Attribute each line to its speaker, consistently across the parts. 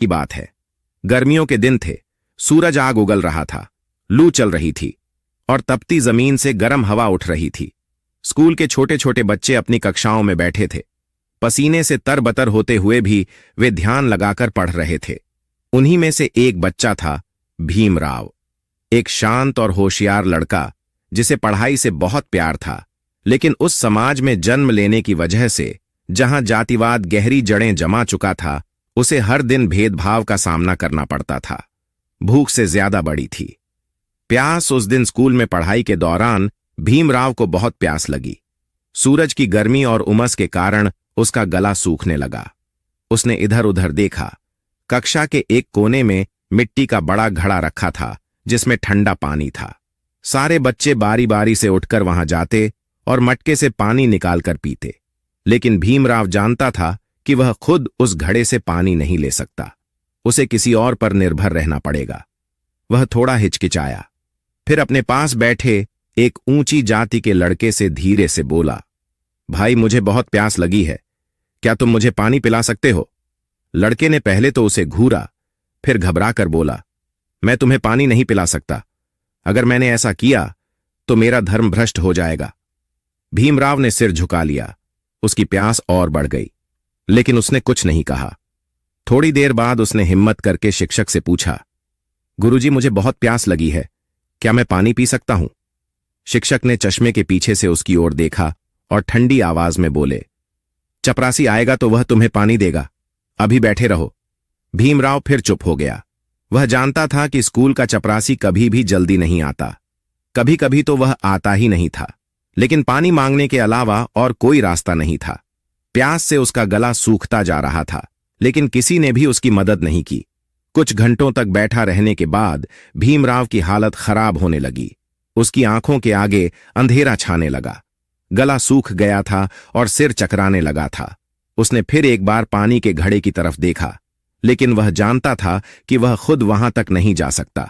Speaker 1: की बात है। गर्मियों के दिन थे, सूरज आग उगल रहा था, लू चल रही थी और तपती जमीन से गर्म हवा उठ रही थी। स्कूल के छोटे छोटे बच्चे अपनी कक्षाओं में बैठे थे। पसीने से तरबतर होते हुए भी वे ध्यान लगाकर पढ़ रहे थे। उन्हीं में से एक बच्चा था भीमराव, एक शांत और होशियार लड़का जिसे पढ़ाई से बहुत प्यार था, लेकिन उस समाज में जन्म लेने की वजह से जहां जातिवाद गहरी जड़ें जमा चुका था, उसे हर दिन भेदभाव का सामना करना पड़ता था। भूख से ज्यादा बड़ी थी प्यास। उस दिन स्कूल में पढ़ाई के दौरान भीमराव को बहुत प्यास लगी। सूरज की गर्मी और उमस के कारण उसका गला सूखने लगा। उसने इधर उधर देखा। कक्षा के एक कोने में मिट्टी का बड़ा घड़ा रखा था जिसमें ठंडा पानी था। सारे बच्चे बारी बारी से उठकर वहां जाते और मटके से पानी निकालकर पीते, लेकिन भीमराव जानता था कि वह खुद उस घड़े से पानी नहीं ले सकता। उसे किसी और पर निर्भर रहना पड़ेगा। वह थोड़ा हिचकिचाया, फिर अपने पास बैठे एक ऊंची जाति के लड़के से धीरे से बोला, भाई मुझे बहुत प्यास लगी है, क्या तुम मुझे पानी पिला सकते हो? लड़के ने पहले तो उसे घूरा, फिर घबरा कर बोला, मैं तुम्हें पानी नहीं पिला सकता। अगर मैंने ऐसा किया तो मेरा धर्म भ्रष्ट हो जाएगा। भीमराव ने सिर झुका लिया। उसकी प्यास और बढ़ गई, लेकिन उसने कुछ नहीं कहा। थोड़ी देर बाद उसने हिम्मत करके शिक्षक से पूछा, गुरुजी मुझे बहुत प्यास लगी है, क्या मैं पानी पी सकता हूं? शिक्षक ने चश्मे के पीछे से उसकी ओर देखा और ठंडी आवाज में बोले, चपरासी आएगा तो वह तुम्हें पानी देगा, अभी बैठे रहो। भीमराव फिर चुप हो गया। वह जानता था कि स्कूल का चपरासी कभी भी जल्दी नहीं आता। कभी कभी तो वह आता ही नहीं था, लेकिन पानी मांगने के अलावा और कोई रास्ता नहीं था। प्यास से उसका गला सूखता जा रहा था, लेकिन किसी ने भी उसकी मदद नहीं की। कुछ घंटों तक बैठा रहने के बाद भीमराव की हालत खराब होने लगी। उसकी आंखों के आगे अंधेरा छाने लगा, गला सूख गया था और सिर चकराने लगा था। उसने फिर एक बार पानी के घड़े की तरफ देखा, लेकिन वह जानता था कि वह खुद वहां तक नहीं जा सकता।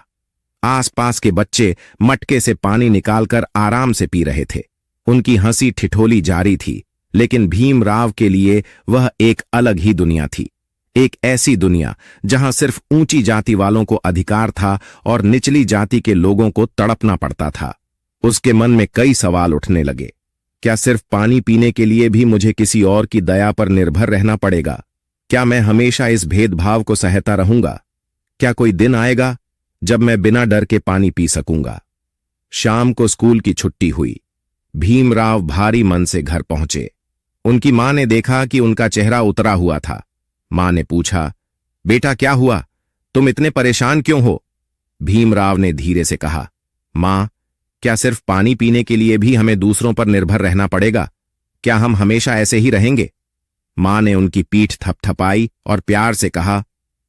Speaker 1: आसपास के बच्चे मटके से पानी निकालकर आराम से पी रहे थे। उनकी हंसी ठिठोली जारी थी, लेकिन भीमराव के लिए वह एक अलग ही दुनिया थी। एक ऐसी दुनिया जहां सिर्फ ऊंची जाति वालों को अधिकार था और निचली जाति के लोगों को तड़पना पड़ता था। उसके मन में कई सवाल उठने लगे। क्या सिर्फ पानी पीने के लिए भी मुझे किसी और की दया पर निर्भर रहना पड़ेगा? क्या मैं हमेशा इस भेदभाव को सहता रहूंगा? क्या कोई दिन आएगा जब मैं बिना डर के पानी पी सकूंगा? शाम को स्कूल की छुट्टी हुई। भीमराव भारी मन से घर पहुंचे। उनकी मां ने देखा कि उनका चेहरा उतरा हुआ था। मां ने पूछा, बेटा क्या हुआ, तुम इतने परेशान क्यों हो? भीमराव ने धीरे से कहा, मां, क्या सिर्फ पानी पीने के लिए भी हमें दूसरों पर निर्भर रहना पड़ेगा? क्या हम हमेशा ऐसे ही रहेंगे? मां ने उनकी पीठ थपथपाई और प्यार से कहा,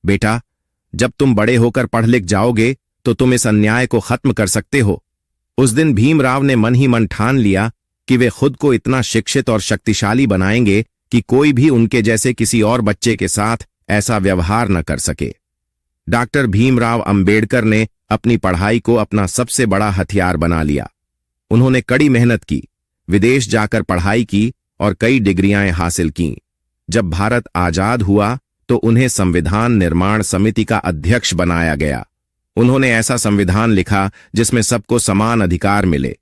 Speaker 1: बेटा, जब तुम बड़े होकर पढ़ लिख जाओगे तो तुम इस अन्याय को खत्म कर सकते हो। उस दिन भीमराव ने मन ही मन ठान लिया कि वे खुद को इतना शिक्षित और शक्तिशाली बनाएंगे कि कोई भी उनके जैसे किसी और बच्चे के साथ ऐसा व्यवहार न कर सके। डॉक्टर भीमराव अंबेडकर ने अपनी पढ़ाई को अपना सबसे बड़ा हथियार बना लिया। उन्होंने कड़ी मेहनत की, विदेश जाकर पढ़ाई की और कई डिग्रियां हासिल कीं। जब भारत आजाद हुआ तो उन्हें संविधान निर्माण समिति का अध्यक्ष बनाया गया। उन्होंने ऐसा संविधान लिखा जिसमें सबको समान अधिकार मिले,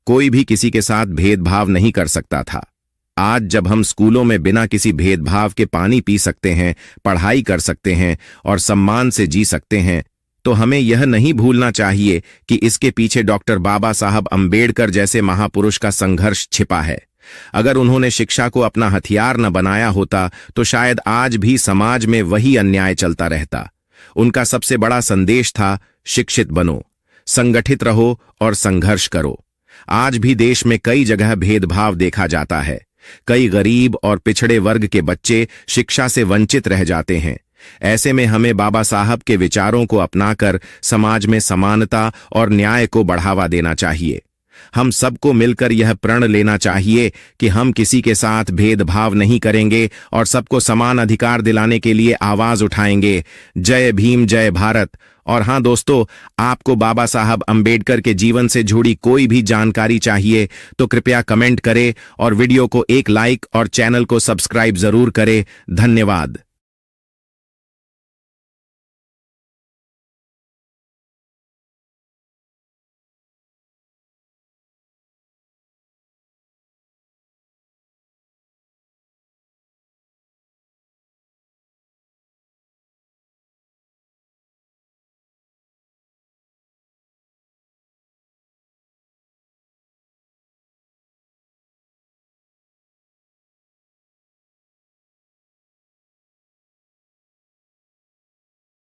Speaker 1: कोई भी किसी के साथ भेदभाव नहीं कर सकता था। आज जब हम स्कूलों में बिना किसी भेदभाव के पानी पी सकते हैं, पढ़ाई कर सकते हैं और सम्मान से जी सकते हैं, तो हमें यह नहीं भूलना चाहिए कि इसके पीछे डॉक्टर बाबा साहब अंबेडकर जैसे महापुरुष का संघर्ष छिपा है। अगर उन्होंने शिक्षा को अपना हथियार न बनाया होता तो शायद आज भी समाज में वही अन्याय चलता रहता। उनका सबसे बड़ा संदेश था, शिक्षित बनो, संगठित रहो और संघर्ष करो। आज भी देश में कई जगह भेदभाव देखा जाता है। कई गरीब और पिछड़े वर्ग के बच्चे शिक्षा से वंचित रह जाते हैं। ऐसे में हमें बाबा साहब के विचारों को अपनाकर समाज में समानता और न्याय को बढ़ावा देना चाहिए। हम सबको मिलकर यह प्रण लेना चाहिए कि हम किसी के साथ भेदभाव नहीं करेंगे और सबको समान अधिकार दिलाने के लिए आवाज उठाएंगे। जय भीम, जय भारत। और हां दोस्तों, आपको बाबा साहब अंबेडकर के जीवन से जुड़ी कोई भी जानकारी चाहिए तो कृपया कमेंट करें और वीडियो को एक लाइक और चैनल को सब्सक्राइब जरूर करें। धन्यवाद।